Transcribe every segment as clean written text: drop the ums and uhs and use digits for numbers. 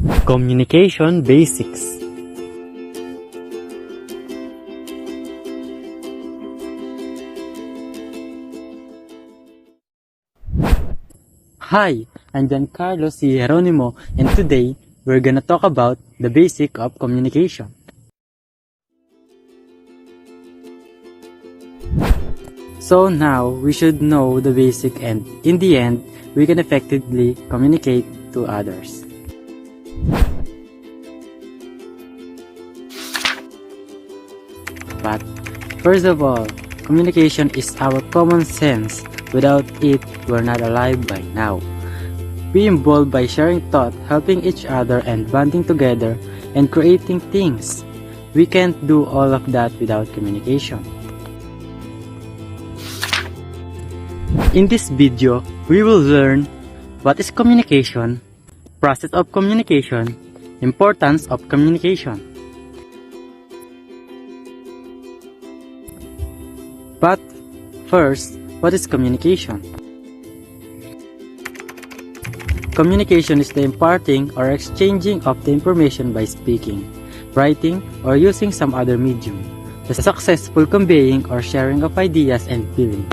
Communication Basics. Hi, I'm Giancarlo C. Geronimo, and today we're gonna talk about the basic of communication. So now we should know the basic, and in the end, we can effectively communicate to others. But first of all, communication is our common sense. Without it, we're not alive by now. We evolve by sharing thought, helping each other, and banding together and creating things. We can't do all of that without communication. In this video, we will learn what is communication, process of communication, importance of communication. But first, what is communication? Communication is the imparting or exchanging of the information by speaking, writing, or using some other medium. The successful conveying or sharing of ideas and feelings.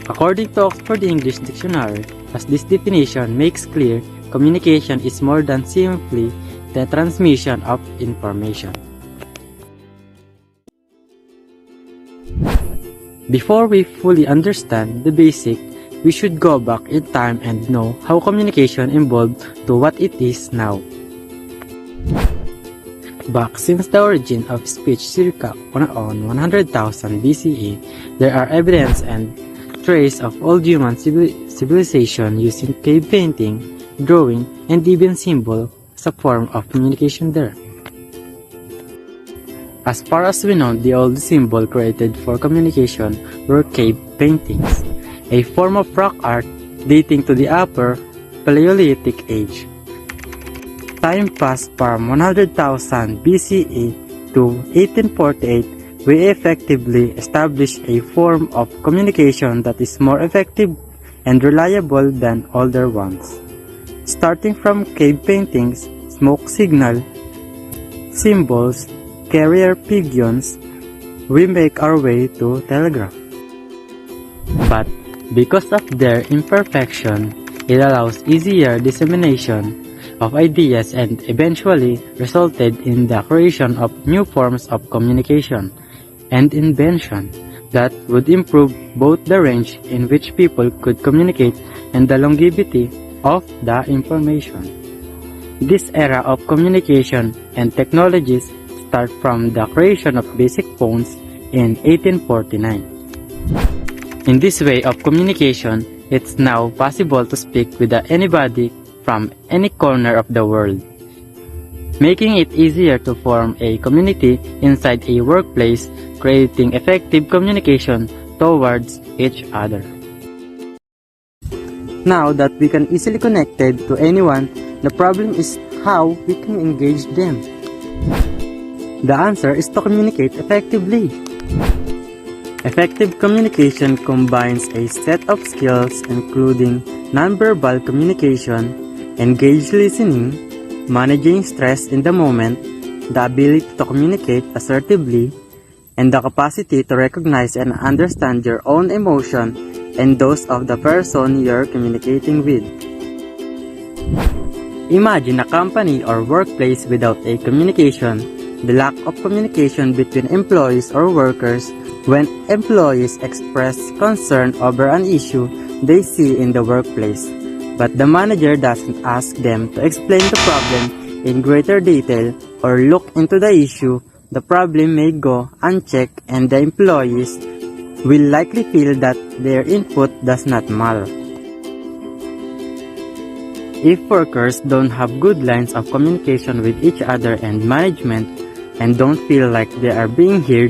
According to Oxford English Dictionary, as this definition makes clear, communication is more than simply the transmission of information. Before we fully understand the basic, we should go back in time and know how communication evolved to what it is now. Back since the origin of speech circa on 100,000 BCE, there are evidence and traces of old human civilization using cave painting, drawing, and even symbol as a form of communication there. As far as we know, the oldest symbol created for communication were cave paintings, a form of rock art dating to the Upper Paleolithic age. Time passed from 100,000 BCE to 1848, we effectively established a form of communication that is more effective and reliable than older ones. Starting from cave paintings, smoke signal, symbols, carrier pigeons, we make our way to telegraph. But because of their imperfection, it allows easier dissemination of ideas and eventually resulted in the creation of new forms of communication and invention that would improve both the range in which people could communicate and the longevity of the information. This era of communication and technologies start from the creation of basic phones in 1849. In this way of communication, it's now possible to speak with anybody from any corner of the world, making it easier to form a community inside a workplace, creating effective communication towards each other. Now that we can easily connect to anyone, the problem is how we can engage them. The answer is to communicate effectively. Effective communication combines a set of skills including nonverbal communication, engaged listening, managing stress in the moment, the ability to communicate assertively, and the capacity to recognize and understand your own emotion and those of the person you're communicating with. Imagine a company or workplace without a communication. The lack of communication between employees or workers when employees express concern over an issue they see in the workplace, but the manager doesn't ask them to explain the problem in greater detail or look into the issue, the problem may go unchecked and the employees will likely feel that their input does not matter. If workers don't have good lines of communication with each other and management, and don't feel like they are being heard,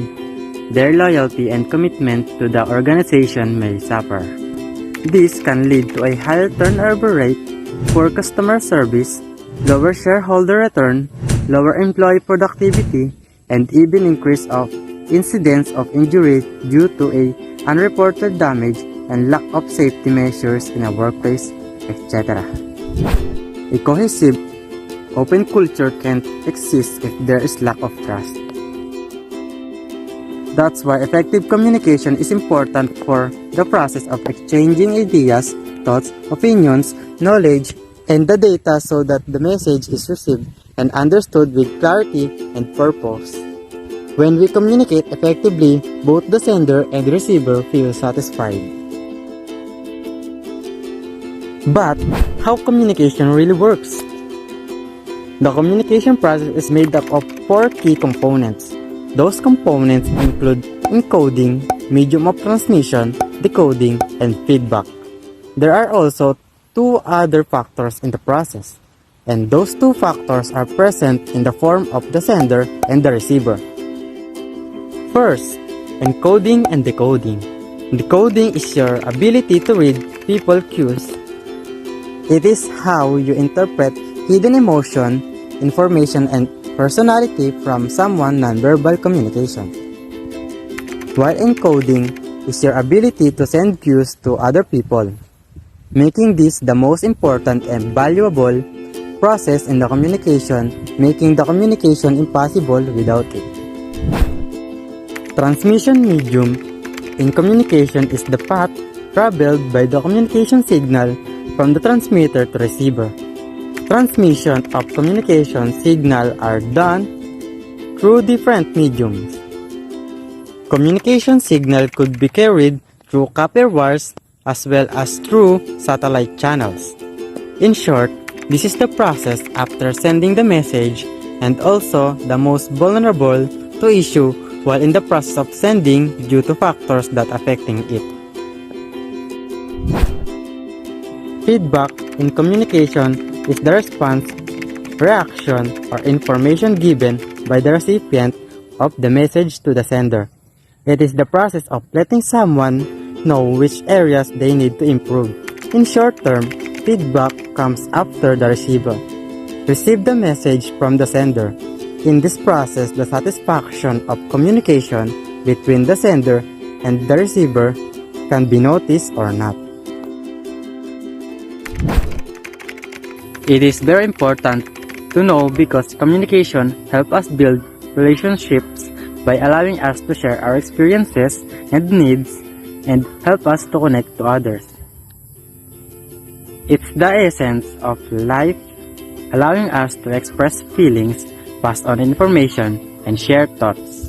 their loyalty and commitment to the organization may suffer. This can lead to a higher turnover rate, poor customer service, lower shareholder return, lower employee productivity, and even increase of incidents of injury due to a unreported damage and lack of safety measures in a workplace, etc. A cohesive, open culture can't exist if there is lack of trust. That's why effective communication is important for the process of exchanging ideas, thoughts, opinions, knowledge, and the data so that the message is received and understood with clarity and purpose. When we communicate effectively, both the sender and the receiver feel satisfied. But how communication really works? The communication process is made up of 4 key components. Those components include encoding, medium of transmission, decoding, and feedback. There are also 2 other factors in the process, and those 2 factors are present in the form of the sender and the receiver. First, encoding and decoding. Decoding is your ability to read people cues. It is how you interpret hidden emotion, information, and personality from someone's nonverbal communication. While encoding is your ability to send cues to other people, making this the most important and valuable process in the communication, making the communication impossible without it. Transmission medium in communication is the path traveled by the communication signal from the transmitter to receiver. Transmission of communication signal are done through different mediums. Communication signal could be carried through copper wires as well as through satellite channels. In short, this is the process after sending the message and also the most vulnerable to issue while in the process of sending due to factors that affecting it. Feedback in communication is the response, reaction, or information given by the recipient of the message to the sender. It is the process of letting someone know which areas they need to improve. In short term, feedback comes after the receiver receive the message from the sender. In this process, the satisfaction of communication between the sender and the receiver can be noticed or not. It is very important to know because communication helps us build relationships by allowing us to share our experiences and needs and help us to connect to others. It's the essence of life, allowing us to express feelings, pass on information, and share thoughts.